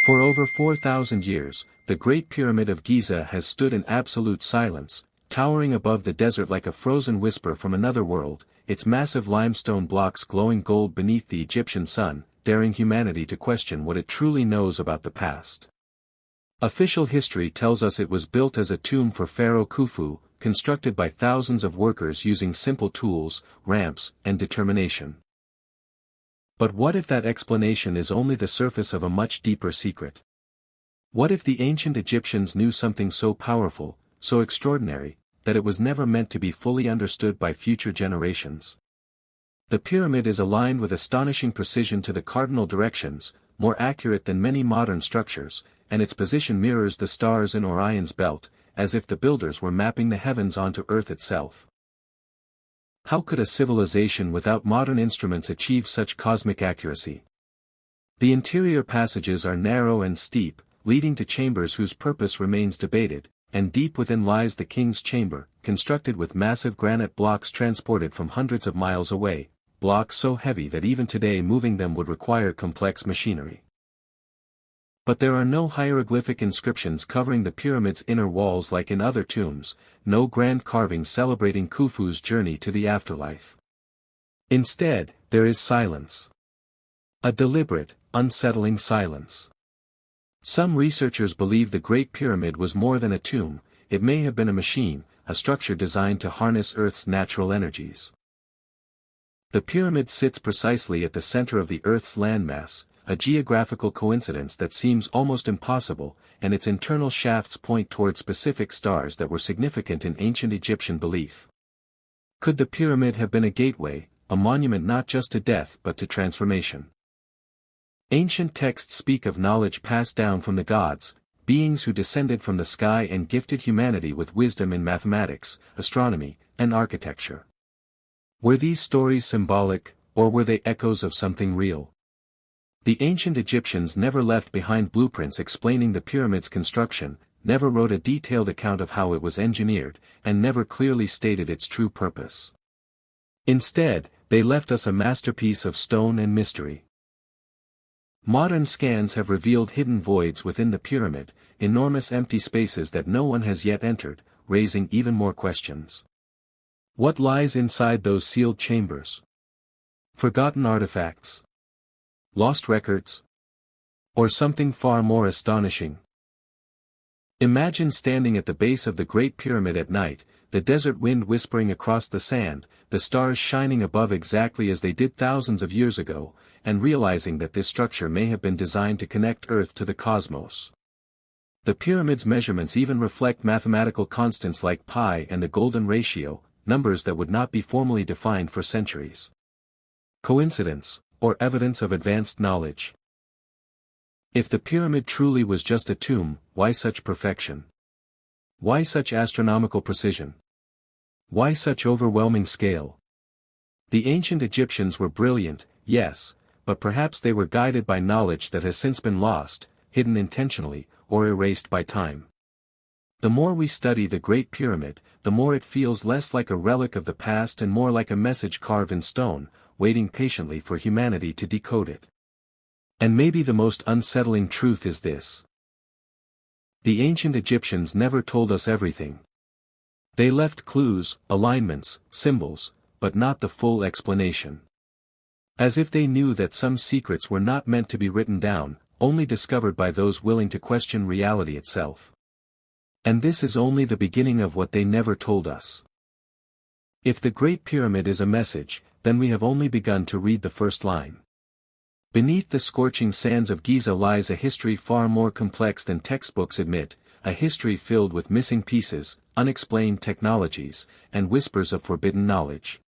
For over 4,000 years, the Great Pyramid of Giza has stood in absolute silence, towering above the desert like a frozen whisper from another world, its massive limestone blocks glowing gold beneath the Egyptian sun, daring humanity to question what it truly knows about the past. Official history tells us it was built as a tomb for Pharaoh Khufu, constructed by thousands of workers using simple tools, ramps, and determination. But what if that explanation is only the surface of a much deeper secret? What if the ancient Egyptians knew something so powerful, so extraordinary, that it was never meant to be fully understood by future generations? The pyramid is aligned with astonishing precision to the cardinal directions, more accurate than many modern structures, and its position mirrors the stars in Orion's belt, as if the builders were mapping the heavens onto Earth itself. How could a civilization without modern instruments achieve such cosmic accuracy? The interior passages are narrow and steep, leading to chambers whose purpose remains debated, and deep within lies the king's chamber, constructed with massive granite blocks transported from hundreds of miles away, blocks so heavy that even today moving them would require complex machinery. But there are no hieroglyphic inscriptions covering the pyramid's inner walls like in other tombs, no grand carvings celebrating Khufu's journey to the afterlife. Instead, there is silence. A deliberate, unsettling silence. Some researchers believe the Great Pyramid was more than a tomb, it may have been a machine, a structure designed to harness Earth's natural energies. The pyramid sits precisely at the center of the Earth's landmass, a geographical coincidence that seems almost impossible, and its internal shafts point toward specific stars that were significant in ancient Egyptian belief. Could the pyramid have been a gateway, a monument not just to death but to transformation? Ancient texts speak of knowledge passed down from the gods, beings who descended from the sky and gifted humanity with wisdom in mathematics, astronomy, and architecture. Were these stories symbolic, or were they echoes of something real? The ancient Egyptians never left behind blueprints explaining the pyramid's construction, never wrote a detailed account of how it was engineered, and never clearly stated its true purpose. Instead, they left us a masterpiece of stone and mystery. Modern scans have revealed hidden voids within the pyramid, enormous empty spaces that no one has yet entered, raising even more questions. What lies inside those sealed chambers? Forgotten artifacts? Lost records? Or something far more astonishing? Imagine standing at the base of the Great Pyramid at night, the desert wind whispering across the sand, the stars shining above exactly as they did thousands of years ago, and realizing that this structure may have been designed to connect Earth to the cosmos. The pyramid's measurements even reflect mathematical constants like pi and the golden ratio, numbers that would not be formally defined for centuries. Coincidence, or evidence of advanced knowledge? If the pyramid truly was just a tomb, why such perfection? Why such astronomical precision? Why such overwhelming scale? The ancient Egyptians were brilliant, yes, but perhaps they were guided by knowledge that has since been lost, hidden intentionally, or erased by time. The more we study the Great Pyramid, the more it feels less like a relic of the past and more like a message carved in stone, waiting patiently for humanity to decode it. And maybe the most unsettling truth is this. The ancient Egyptians never told us everything. They left clues, alignments, symbols, but not the full explanation. As if they knew that some secrets were not meant to be written down, only discovered by those willing to question reality itself. And this is only the beginning of what they never told us. If the Great Pyramid is a message, then we have only begun to read the first line. Beneath the scorching sands of Giza lies a history far more complex than textbooks admit, a history filled with missing pieces, unexplained technologies, and whispers of forbidden knowledge.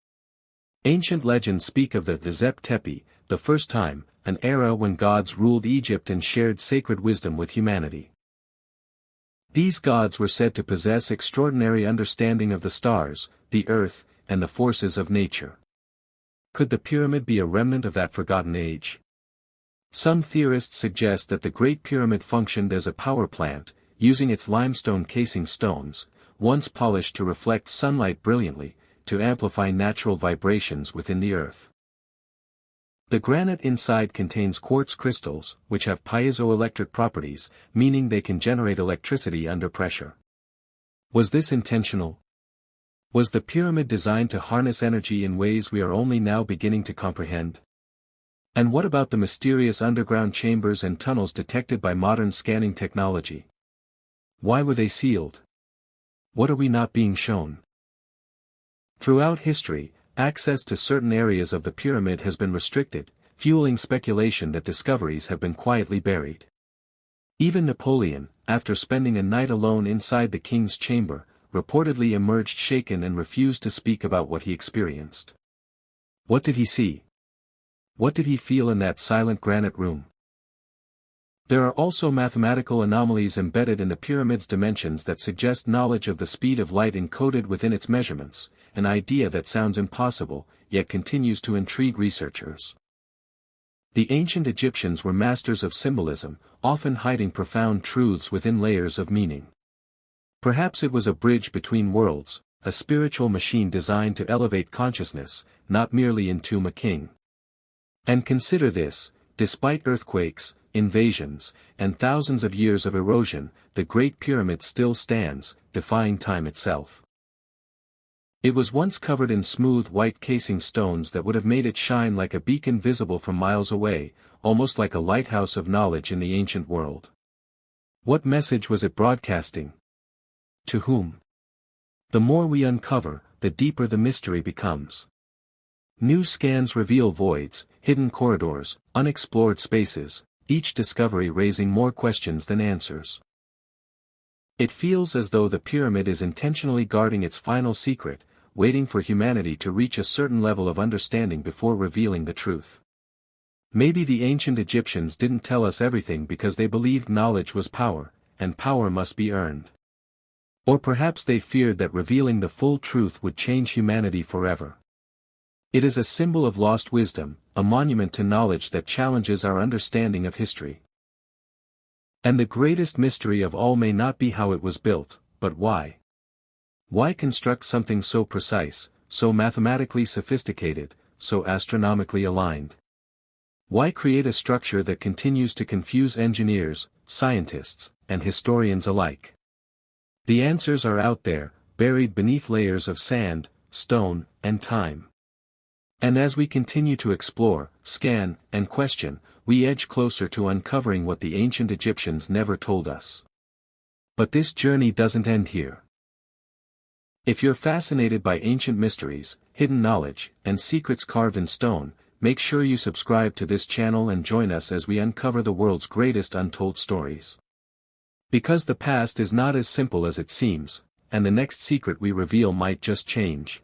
Ancient legends speak of the Zep Tepi, the first time, an era when gods ruled Egypt and shared sacred wisdom with humanity. These gods were said to possess extraordinary understanding of the stars, the earth, and the forces of nature. Could the pyramid be a remnant of that forgotten age? Some theorists suggest that the Great Pyramid functioned as a power plant, using its limestone casing stones, once polished to reflect sunlight brilliantly, to amplify natural vibrations within the earth. The granite inside contains quartz crystals, which have piezoelectric properties, meaning they can generate electricity under pressure. Was this intentional? Was the pyramid designed to harness energy in ways we are only now beginning to comprehend? And what about the mysterious underground chambers and tunnels detected by modern scanning technology? Why were they sealed? What are we not being shown? Throughout history, access to certain areas of the pyramid has been restricted, fueling speculation that discoveries have been quietly buried. Even Napoleon, after spending a night alone inside the king's chamber, reportedly emerged shaken and refused to speak about what he experienced. What did he see? What did he feel in that silent granite room? There are also mathematical anomalies embedded in the pyramid's dimensions that suggest knowledge of the speed of light encoded within its measurements, an idea that sounds impossible, yet continues to intrigue researchers. The ancient Egyptians were masters of symbolism, often hiding profound truths within layers of meaning. Perhaps it was a bridge between worlds, a spiritual machine designed to elevate consciousness, not merely entomb a king. And consider this, despite earthquakes, invasions, and thousands of years of erosion, the Great Pyramid still stands, defying time itself. It was once covered in smooth white casing stones that would have made it shine like a beacon visible from miles away, almost like a lighthouse of knowledge in the ancient world. What message was it broadcasting? To whom? The more we uncover, the deeper the mystery becomes. New scans reveal voids, hidden corridors, unexplored spaces, each discovery raising more questions than answers. It feels as though the pyramid is intentionally guarding its final secret, waiting for humanity to reach a certain level of understanding before revealing the truth. Maybe the ancient Egyptians didn't tell us everything because they believed knowledge was power, and power must be earned. Or perhaps they feared that revealing the full truth would change humanity forever. It is a symbol of lost wisdom, a monument to knowledge that challenges our understanding of history. And the greatest mystery of all may not be how it was built, but why. Why construct something so precise, so mathematically sophisticated, so astronomically aligned? Why create a structure that continues to confuse engineers, scientists, and historians alike? The answers are out there, buried beneath layers of sand, stone, and time. And as we continue to explore, scan, and question, we edge closer to uncovering what the ancient Egyptians never told us. But this journey doesn't end here. If you're fascinated by ancient mysteries, hidden knowledge, and secrets carved in stone, make sure you subscribe to this channel and join us as we uncover the world's greatest untold stories. Because the past is not as simple as it seems, and the next secret we reveal might just change